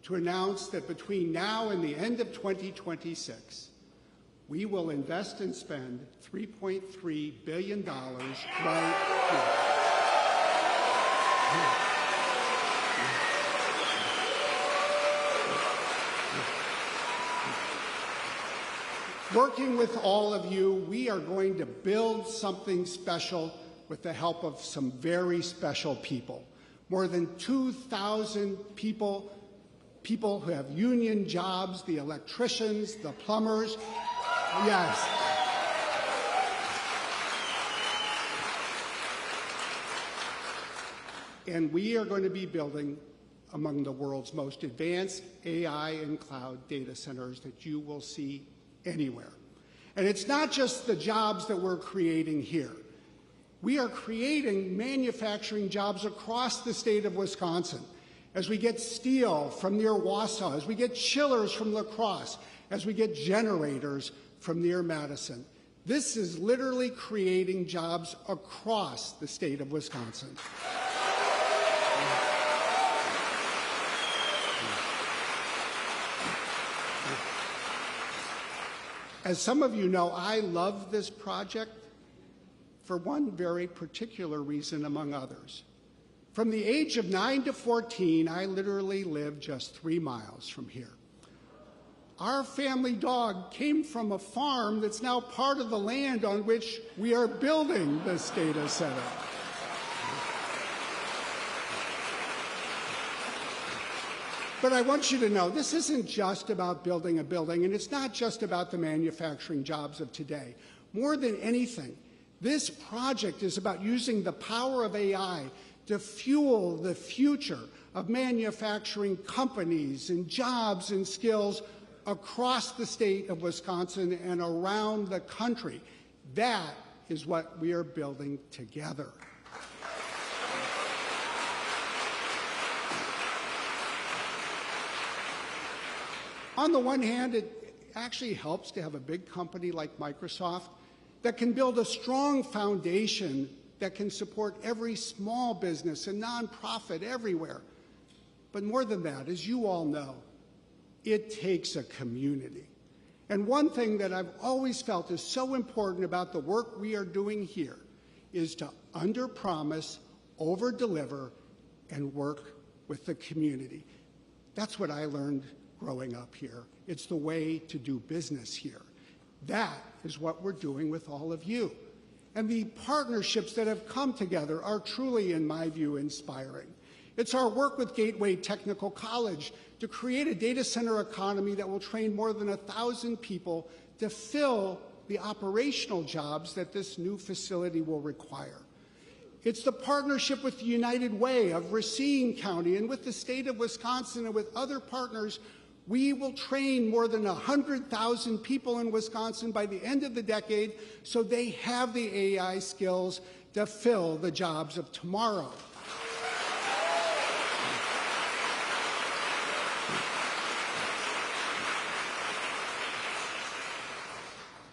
to announce that between now and the end of 2026, we will invest and spend $3.3 billion right here. Working with all of you, we are going to build something special with the help of some very special people. More than 2,000 people who have union jobs, the electricians, the plumbers. Yes. And we are going to be building among the world's most advanced AI and cloud data centers that you will see anywhere. And it's not just the jobs that we're creating here. We are creating manufacturing jobs across the state of Wisconsin. As we get steel from near Wausau, as we get chillers from La Crosse, as we get generators from near Madison. This is literally creating jobs across the state of Wisconsin. As some of you know, I love this project for one very particular reason among others. From the age of 9 to 14, I literally lived just 3 miles from here. Our family dog came from a farm that's now part of the land on which we are building this data center. But I want you to know, this isn't just about building a building, and it's not just about the manufacturing jobs of today. More than anything, this project is about using the power of AI to fuel the future of manufacturing companies and jobs and skills across the state of Wisconsin and around the country. That is what we are building together. On the one hand, it actually helps to have a big company like Microsoft that can build a strong foundation that can support every small business and nonprofit everywhere. But more than that, as you all know, it takes a community. And one thing that I've always felt is so important about the work we are doing here is to under-promise, over-deliver, and work with the community. That's what I learned growing up here. It's the way to do business here. That is what we're doing with all of you. And the partnerships that have come together are truly, in my view, inspiring. It's our work with Gateway Technical College to create a data center economy that will train more than 1,000 people to fill the operational jobs that this new facility will require. It's the partnership with the United Way of Racine County and with the state of Wisconsin and with other partners. We will train more than 100,000 people in Wisconsin by the end of the decade so they have the AI skills to fill the jobs of tomorrow.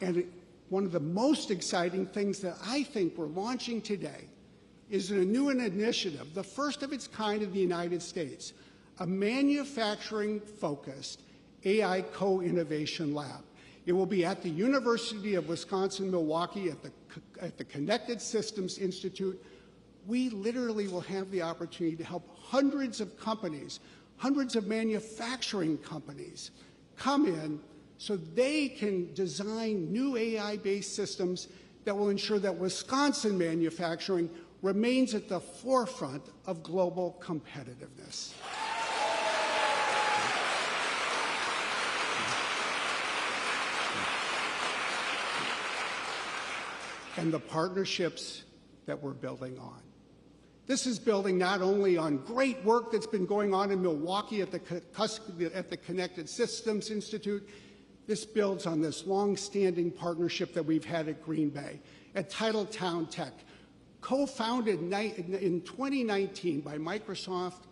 And one of the most exciting things that I think we're launching today is a new initiative, the first of its kind in the United States, a manufacturing-focused AI co-innovation lab. It will be at the University of Wisconsin-Milwaukee at the Connected Systems Institute. We literally will have the opportunity to help hundreds of companies, hundreds of manufacturing companies come in so they can design new AI-based systems that will ensure that Wisconsin manufacturing remains at the forefront of global competitiveness. And the partnerships that we're building on. This is building not only on great work that's been going on in Milwaukee at the Connected Systems Institute, this builds on this long-standing partnership that we've had at Green Bay, at Titletown Tech, co-founded in 2019 by Microsoft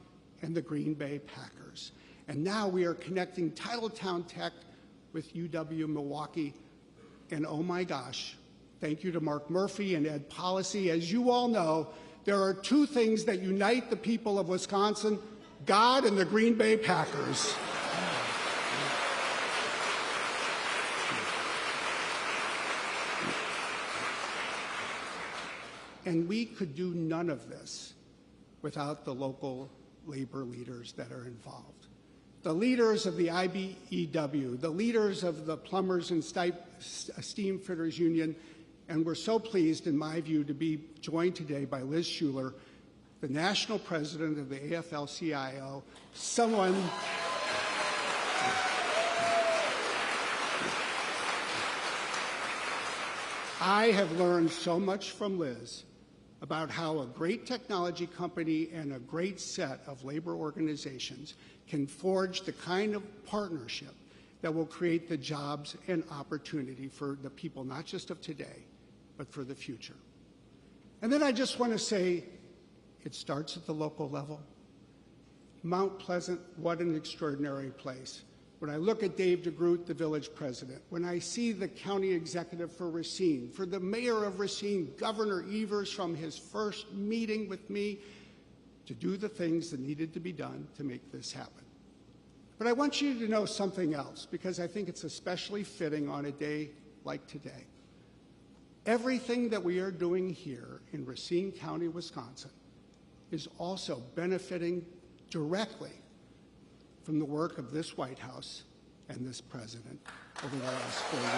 and the Green Bay Packers. And now we are connecting Titletown Tech with UW-Milwaukee, and oh my gosh, thank you to Mark Murphy and Ed Policy. As you all know, there are two things that unite the people of Wisconsin: God and the Green Bay Packers. And we could do none of this without the local labor leaders that are involved. The leaders of the IBEW, the leaders of the Plumbers and Steam Fitters Union, and we're so pleased, in my view, to be joined today by Liz Schuler, the national president of the AFL-CIO, someone I have learned so much from Liz about how a great technology company and a great set of labor organizations can forge the kind of partnership that will create the jobs and opportunity for the people, not just of today, but for the future. And then I just want to say, it starts at the local level. Mount Pleasant, what an extraordinary place. When I look at Dave DeGroot, the village president, when I see the county executive for Racine, for the mayor of Racine, Governor Evers, from his first meeting with me, to do the things that needed to be done to make this happen. But I want you to know something else, because I think it's especially fitting on a day like today. Everything that we are doing here in Racine County, Wisconsin, is also benefiting directly from the work of this White House and this president over the last 4 years.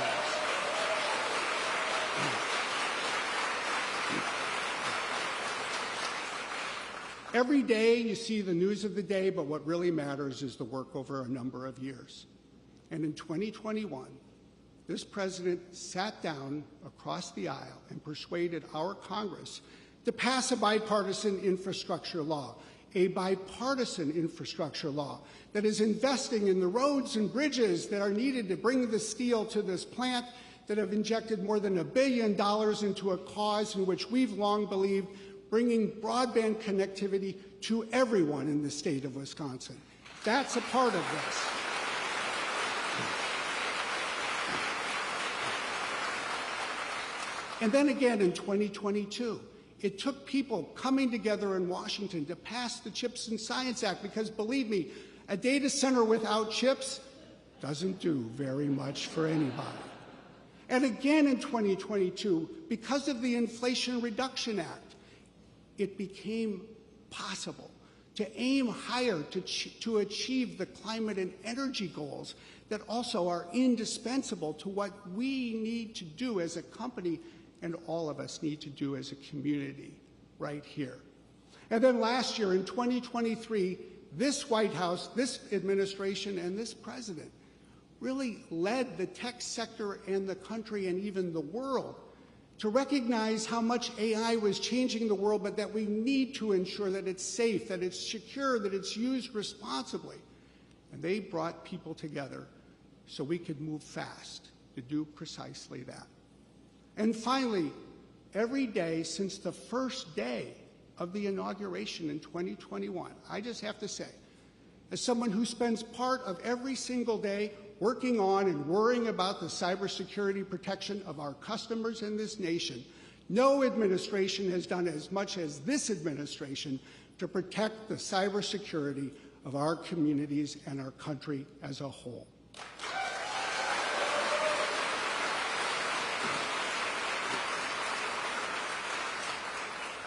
Every day you see the news of the day, but what really matters is the work over a number of years. And in 2021, this president sat down across the aisle and persuaded our Congress to pass a bipartisan infrastructure law, a bipartisan infrastructure law that is investing in the roads and bridges that are needed to bring the steel to this plant, that have injected more than $1 billion into a cause in which we've long believed bringing broadband connectivity to everyone in the state of Wisconsin. That's a part of this. And then again in 2022, it took people coming together in Washington to pass the CHIPS and Science Act, because believe me, a data center without chips doesn't do very much for anybody. And again in 2022, because of the Inflation Reduction Act, it became possible to aim higher to achieve the climate and energy goals that also are indispensable to what we need to do as a company and all of us need to do as a community right here. And then last year in 2023, this White House, this administration, and this president really led the tech sector and the country and even the world to recognize how much AI was changing the world, but that we need to ensure that it's safe, that it's secure, that it's used responsibly. And they brought people together so we could move fast to do precisely that. And finally, every day since the first day of the inauguration in 2021, I just have to say, as someone who spends part of every single day working on and worrying about the cybersecurity protection of our customers in this nation, no administration has done as much as this administration to protect the cybersecurity of our communities and our country as a whole.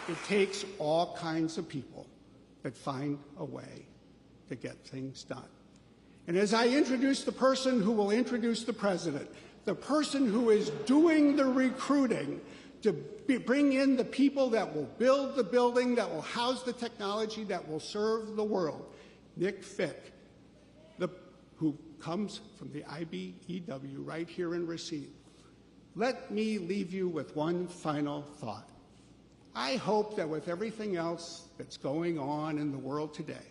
It takes all kinds of people that find a way to get things done. And as I introduce the person who will introduce the president, the person who is doing the recruiting to bring in the people that will build the building, that will house the technology, that will serve the world, Nick Fick, who comes from the IBEW right here in Racine. Let me leave you with one final thought. I hope that with everything else that's going on in the world today,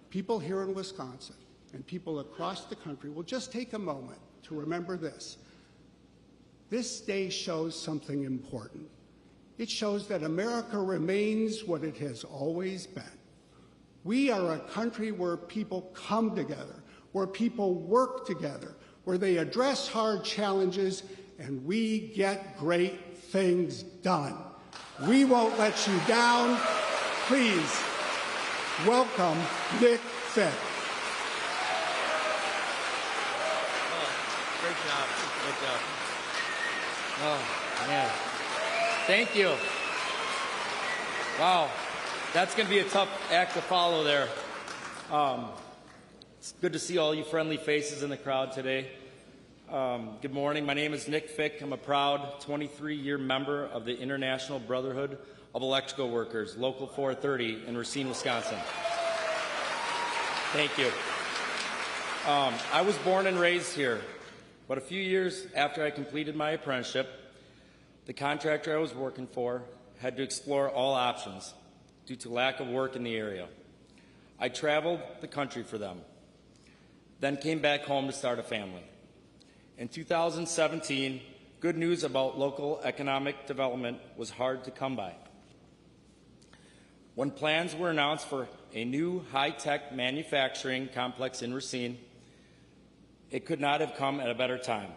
people here in Wisconsin and people across the country will just take a moment to remember this. This day shows something important. It shows that America remains what it has always been. We are a country where people come together, where people work together, where they address hard challenges, and we get great things done. We won't let you down. Please welcome Nick Fick. Great job. Good job. Oh, man. Thank you. Wow. That's going to be a tough act to follow there. It's good to see all you friendly faces in the crowd today. Good morning. My name is Nick Fick. I'm a proud 23-year member of the International Brotherhood of Electrical Workers, Local 430 in Racine, Wisconsin. Thank you. I was born and raised here, but a few years after I completed my apprenticeship, the contractor I was working for had to explore all options due to lack of work in the area. I traveled the country for them, then came back home to start a family. In 2017, good news about local economic development was hard to come by. When plans were announced for a new high-tech manufacturing complex in Racine, it could not have come at a better time.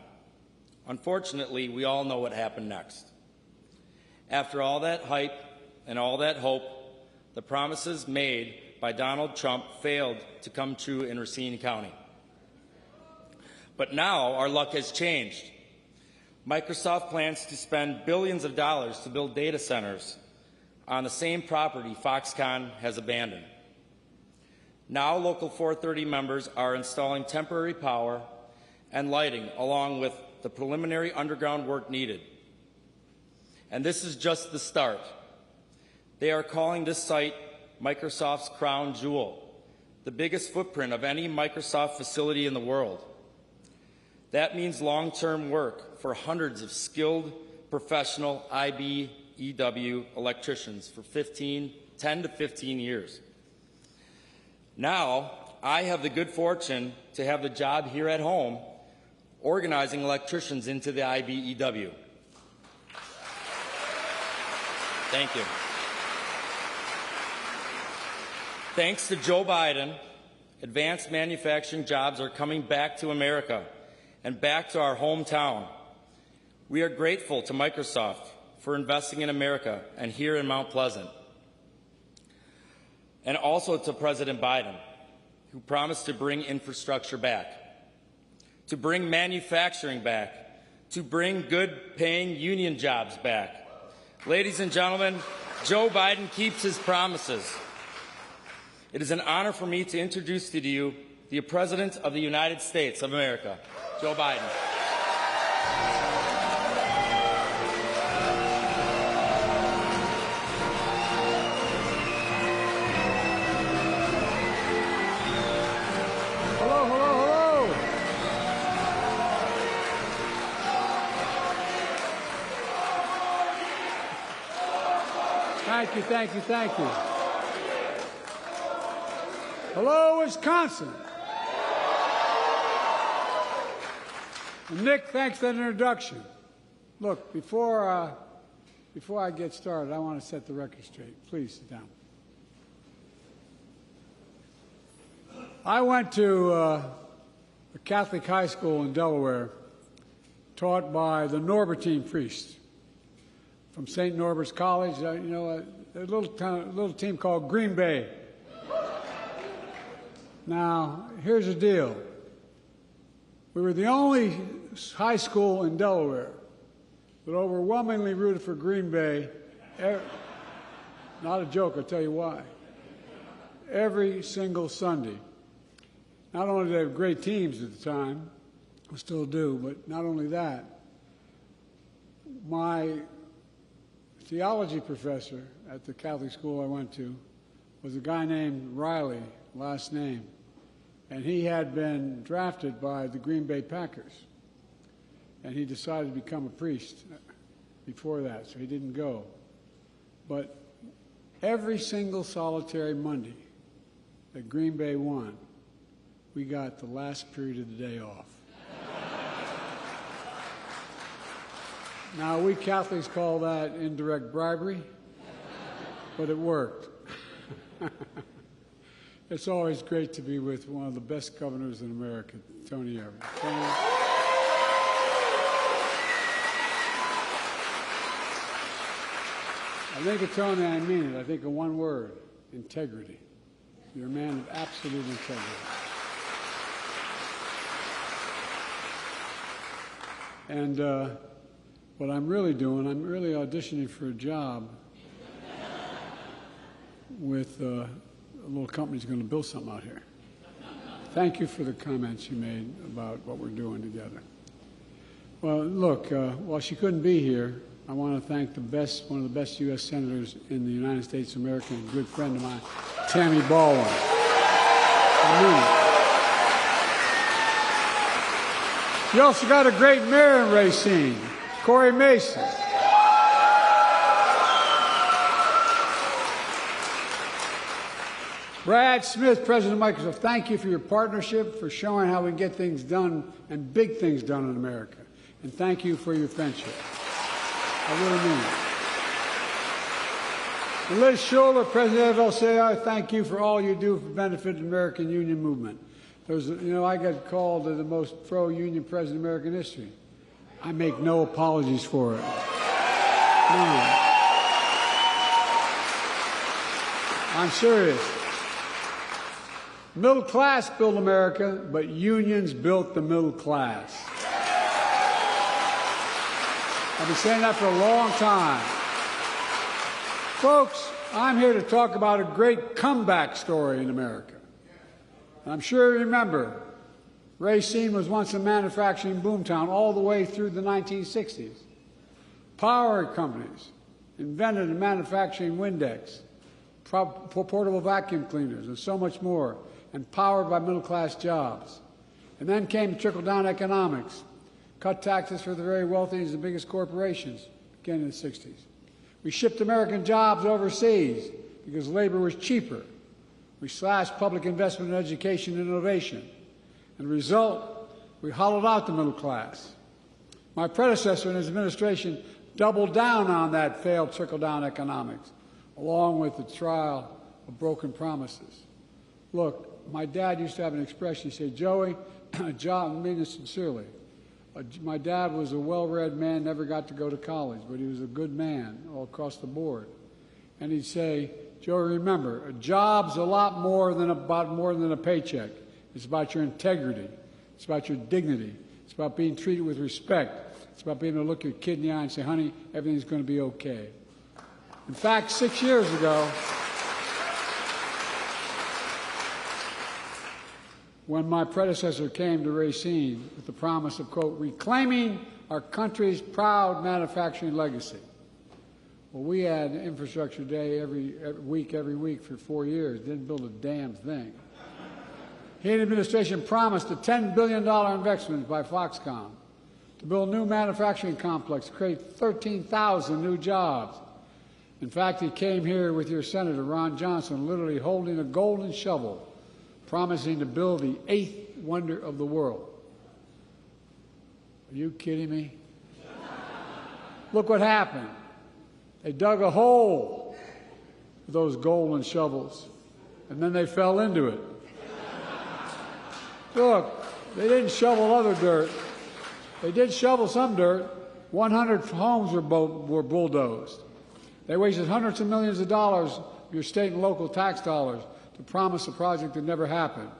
Unfortunately, we all know what happened next. After all that hype and all that hope, the promises made by Donald Trump failed to come true in Racine County. But now our luck has changed. Microsoft plans to spend billions of dollars to build data centers on the same property Foxconn has abandoned. Now Local 430 members are installing temporary power and lighting along with the preliminary underground work needed. And this is just the start. They are calling this site Microsoft's crown jewel, the biggest footprint of any Microsoft facility in the world. That means long-term work for hundreds of skilled, professional IBEW electricians for 10 to 15 years. Now, I have the good fortune to have the job here at home organizing electricians into the IBEW. Thank you. Thanks to Joe Biden, advanced manufacturing jobs are coming back to America and back to our hometown. We are grateful to Microsoft for investing in America and here in Mount Pleasant. And also to President Biden, who promised to bring infrastructure back, to bring manufacturing back, to bring good-paying union jobs back. Ladies and gentlemen, Joe Biden keeps his promises. It is an honor for me to introduce to you the President of the United States of America, Joe Biden. Hello, hello, hello. Thank you, thank you, thank you. Hello, Wisconsin. And Nick, thanks for that introduction. Look, before I get started, I want to set the record straight. Please sit down. I went to a Catholic high school in Delaware, taught by the Norbertine priests from St. Norbert's College. You know, a little team called Green Bay. Now, here's the deal. We were the only high school in Delaware that overwhelmingly rooted for Green Bay. Not a joke, I'll tell you why. Every single Sunday. Not only did they have great teams at the time, we still do, but not only that, my theology professor at the Catholic school I went to was a guy named Riley, last name, and he had been drafted by the Green Bay Packers, and he decided to become a priest before that, so he didn't go. But every single solitary Monday that Green Bay won, we got the last period of the day off. Now, we Catholics call that indirect bribery, but it worked. It's always great to be with one of the best governors in America, Tony Evers. Tony, I think of Tony, I mean it. I think of one word, integrity. You're a man of absolute integrity. And what I'm really doing, I'm really auditioning for a job with a little company that's going to build something out here. Thank you for the comments you made about what we're doing together. Well, look, while she couldn't be here, I want to thank one of the best U.S. senators in the United States of America, and a good friend of mine, Tammy Baldwin. I mean it. You also got a great mayor in Racine, Corey Mason. Brad Smith, President of Microsoft, thank you for your partnership, for showing how we get things done and big things done in America. And thank you for your friendship. I really mean it. And Liz Schuller, President of LCI, thank you for all you do for the benefit of the American Union movement. I got called the most pro-union president in American history. I make no apologies for it. No. I'm serious. Middle class built America, but unions built the middle class. I've been saying that for a long time. Folks, I'm here to talk about a great comeback story in America. I'm sure you remember, Racine was once a manufacturing boomtown all the way through the 1960s. Power companies invented and manufacturing Windex, portable vacuum cleaners, and so much more, and powered by middle-class jobs. And then came trickle-down economics, cut taxes for the very wealthy and the biggest corporations, beginning in the 60s. We shipped American jobs overseas because labor was cheaper. We slashed public investment in education and innovation. And the result, we hollowed out the middle class. My predecessor and his administration doubled down on that failed trickle-down economics, along with the trial of broken promises. Look, my dad used to have an expression. He said, Joey, John, I mean this sincerely. My dad was a well-read man, never got to go to college, but he was a good man all across the board. And he'd say, Joey, remember, a job's a lot more than a paycheck. It's about your integrity. It's about your dignity. It's about being treated with respect. It's about being able to look your kid in the eye and say, honey, everything's going to be okay. In fact, 6 years ago, when my predecessor came to Racine with the promise of, quote, reclaiming our country's proud manufacturing legacy. Well, we had Infrastructure Day every week for 4 years, didn't build a damn thing. He and the administration promised a $10 billion investment by Foxconn to build a new manufacturing complex, create 13,000 new jobs. In fact, he came here with your Senator, Ron Johnson, literally holding a golden shovel, promising to build the 8th wonder of the world. Are you kidding me? Look what happened. They dug a hole with those golden shovels, and then they fell into it. Look, they didn't shovel other dirt. They did shovel some dirt. 100 homes were bulldozed. They wasted hundreds of millions of dollars of your state and local tax dollars to promise a project that never happened.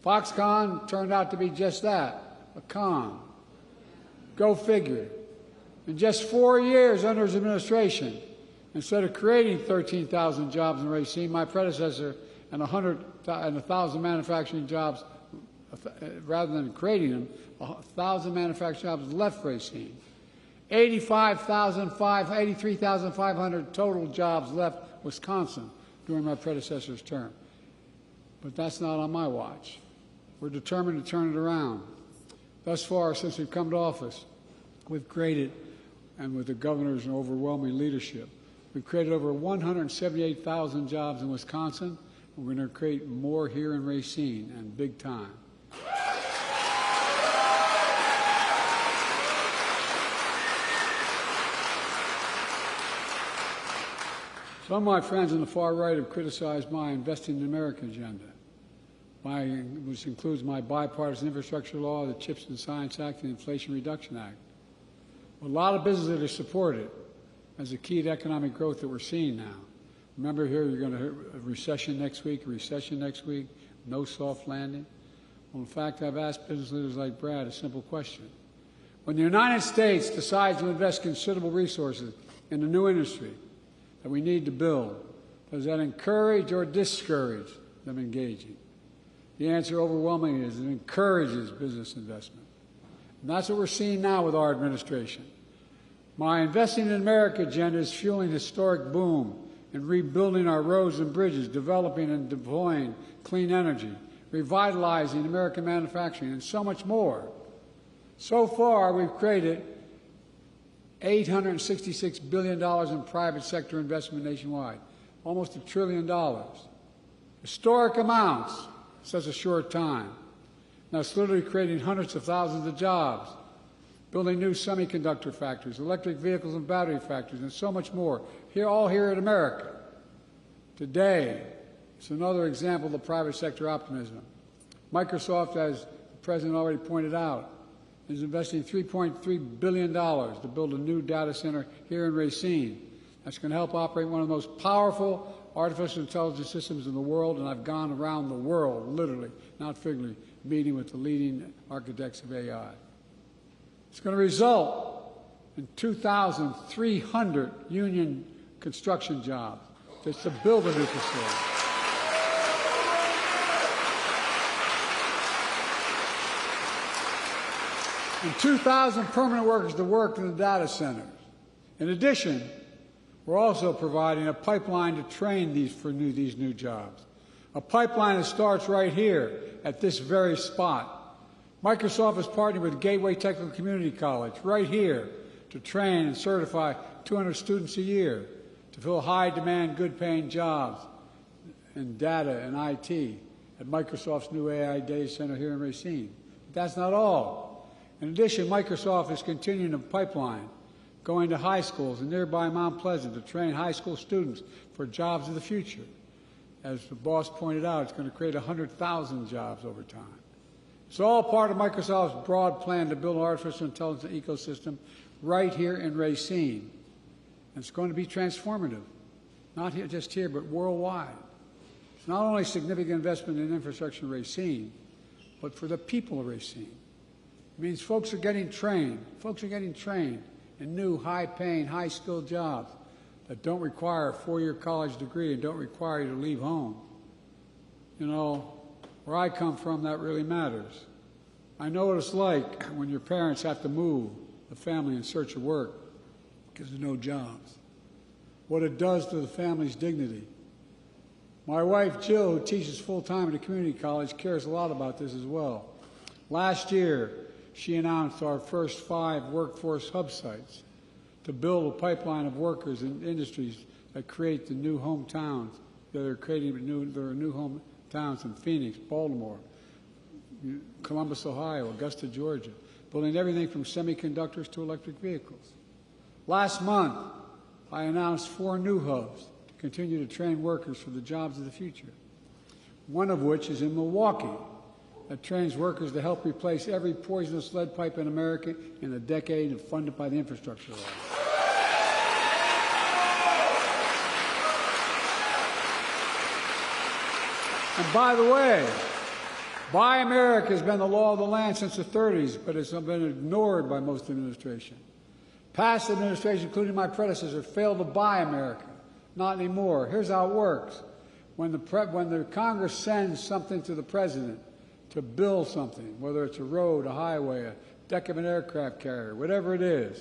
Foxconn turned out to be just that, a con. Go figure. In just 4 years under his administration, instead of creating 13,000 jobs in Racine, my predecessor and 1,000 manufacturing jobs, rather than creating them, 1,000 manufacturing jobs left Racine. 83,500 total jobs left Wisconsin during my predecessor's term. But that's not on my watch. We're determined to turn it around. Thus far, since we've come to office, we've created, and with the governor's overwhelming leadership, we've created over 178,000 jobs in Wisconsin. We're going to create more here in Racine, and big time. Some of my friends on the far right have criticized my Investing in America agenda, which includes my bipartisan infrastructure law, the CHIPS and Science Act, and the Inflation Reduction Act. Well, a lot of businesses have supported it as a key to economic growth that we're seeing now. Remember here, you're going to hear a recession next week, no soft landing. Well, in fact, I've asked business leaders like Brad a simple question. When the United States decides to invest considerable resources in a new industry that we need to build, does that encourage or discourage them engaging? The answer overwhelmingly is it encourages business investment. And that's what we're seeing now with our administration. My Investing in America agenda is fueling historic boom in rebuilding our roads and bridges, developing and deploying clean energy, revitalizing American manufacturing, and so much more. So far, we've created $866 billion in private sector investment nationwide, almost $1 trillion. Historic amounts in such a short time. Now, it's literally creating hundreds of thousands of jobs, building new semiconductor factories, electric vehicles and battery factories, and so much more, all here in America. Today, it's another example of the private sector optimism. Microsoft, as the President already pointed out, is investing $3.3 billion to build a new data center here in Racine. That's going to help operate one of the most powerful artificial intelligence systems in the world, and I've gone around the world, literally, not figuratively, meeting with the leading architects of AI. It's going to result in 2,300 union construction jobs just to build a new facility. And 2,000 permanent workers to work in the data centers. In addition, we're also providing a pipeline to train these new jobs. A pipeline that starts right here at this very spot. Microsoft is partnering with Gateway Technical Community College right here to train and certify 200 students a year to fill high-demand, good-paying jobs in data and IT at Microsoft's new AI data center here in Racine. But that's not all. In addition, Microsoft is continuing a pipeline going to high schools in nearby Mount Pleasant to train high school students for jobs of the future. As the boss pointed out, it's going to create 100,000 jobs over time. It's all part of Microsoft's broad plan to build an artificial intelligence ecosystem right here in Racine. And it's going to be transformative, not just here, but worldwide. It's not only significant investment in infrastructure in Racine, but for the people of Racine. It means folks are getting trained. Folks are getting trained in new, high-paying, high-skilled jobs that don't require a four-year college degree and don't require you to leave home. You know, where I come from, that really matters. I know what it's like when your parents have to move the family in search of work because there's no jobs. What it does to the family's dignity. My wife, Jill, who teaches full-time at a community college, cares a lot about this as well. Last year, she announced our first 5 workforce hub sites to build a pipeline of workers and industries that create the new hometowns. There are new hometowns in Phoenix, Baltimore, Columbus, Ohio, Augusta, Georgia, building everything from semiconductors to electric vehicles. Last month, I announced 4 new hubs to continue to train workers for the jobs of the future, one of which is in Milwaukee, that trains workers to help replace every poisonous lead pipe in America in a decade and funded by the infrastructure law. And by the way, Buy America has been the law of the land since the 30s, but it's been ignored by most administration. Past administrations, including my predecessor, failed to buy America. Not anymore. Here's how it works. When the Congress sends something to the President to build something, whether it's a road, a highway, a deck of an aircraft carrier, whatever it is,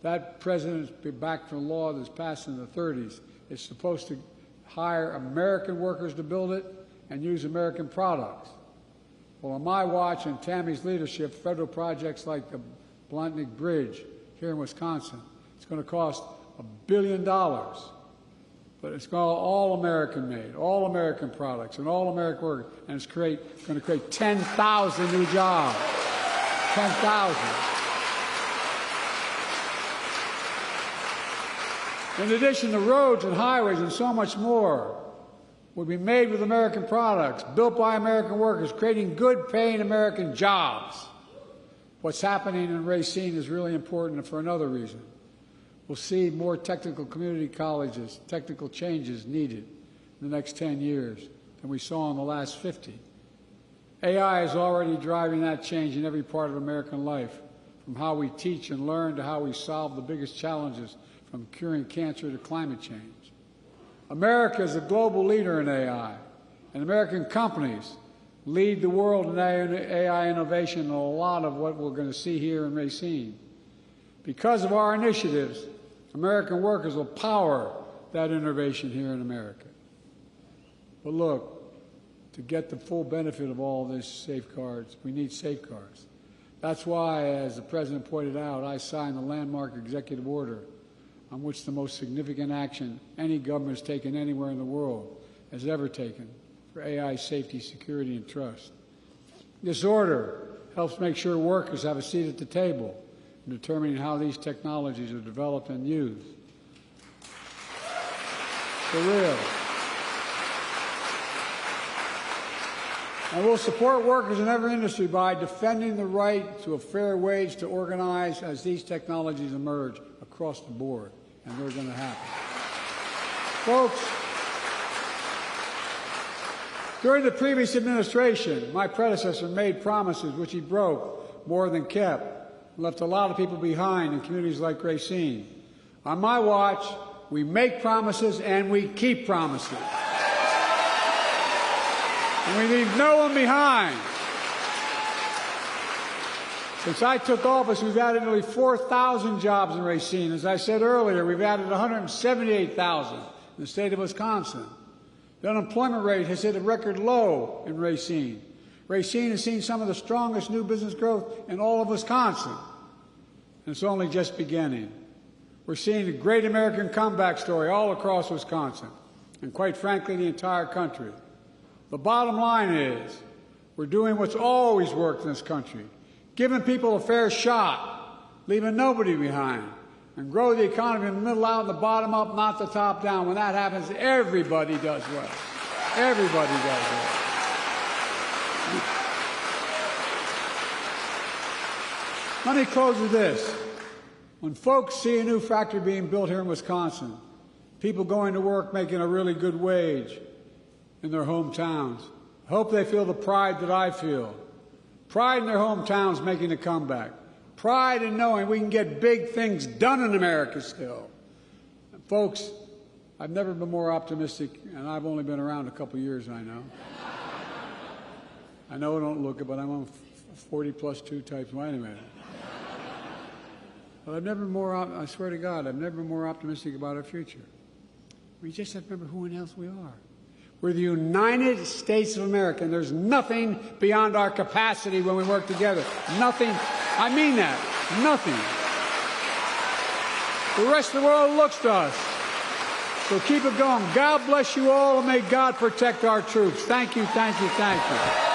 that President, back from a law that was passed in the 30s, is supposed to hire American workers to build it and use American products. Well, on my watch and Tammy's leadership, federal projects like the Bluntnick Bridge here in Wisconsin, it's going to cost $1 billion. But it's all American made, all American products, and all American workers, and it's going to create 10,000 new jobs. 10,000. In addition, the roads and highways and so much more will be made with American products, built by American workers, creating good-paying American jobs. What's happening in Racine is really important for another reason. We'll see more technical community colleges, technical changes needed in the next 10 years than we saw in the last 50. AI is already driving that change in every part of American life, from how we teach and learn to how we solve the biggest challenges, from curing cancer to climate change. America is a global leader in AI, and American companies lead the world in AI innovation and a lot of what we're going to see here in Racine. Because of our initiatives, American workers will power that innovation here in America. But look, to get the full benefit of all these safeguards, we need safeguards. That's why, as the President pointed out, I signed the landmark executive order on which the most significant action any government has taken anywhere in the world has ever taken for AI safety, security, and trust. This order helps make sure workers have a seat at the table in determining how these technologies are developed and used. For real. And we'll support workers in every industry by defending the right to a fair wage to organize as these technologies emerge across the board. And they're going to happen. Folks, during the previous administration, my predecessor made promises which he broke more than kept, left a lot of people behind in communities like Racine. On my watch, we make promises and we keep promises. And we leave no one behind. Since I took office, we've added nearly 4,000 jobs in Racine. As I said earlier, we've added 178,000 in the state of Wisconsin. The unemployment rate has hit a record low in Racine. Racine has seen some of the strongest new business growth in all of Wisconsin. And it's only just beginning. We're seeing a great American comeback story all across Wisconsin, and quite frankly, the entire country. The bottom line is, we're doing what's always worked in this country, giving people a fair shot, leaving nobody behind, and grow the economy in the middle out and the bottom up, not the top down. When that happens, everybody does well. Everybody does well. Let me close with this. When folks see a new factory being built here in Wisconsin, people going to work making a really good wage in their hometowns, I hope they feel the pride that I feel. Pride in their hometowns making a comeback. Pride in knowing we can get big things done in America still. And folks, I've never been more optimistic, and I've only been around a couple years, I know. I know I don't look it, but I'm on 40 plus 2 types. Wait a minute. But I've never been more, I swear to God, I've never been more optimistic about our future. We just have to remember who and else we are. We're the United States of America, and there's nothing beyond our capacity when we work together. Nothing. I mean that. Nothing. The rest of the world looks to us. So keep it going. God bless you all, and may God protect our troops. Thank you, thank you, thank you.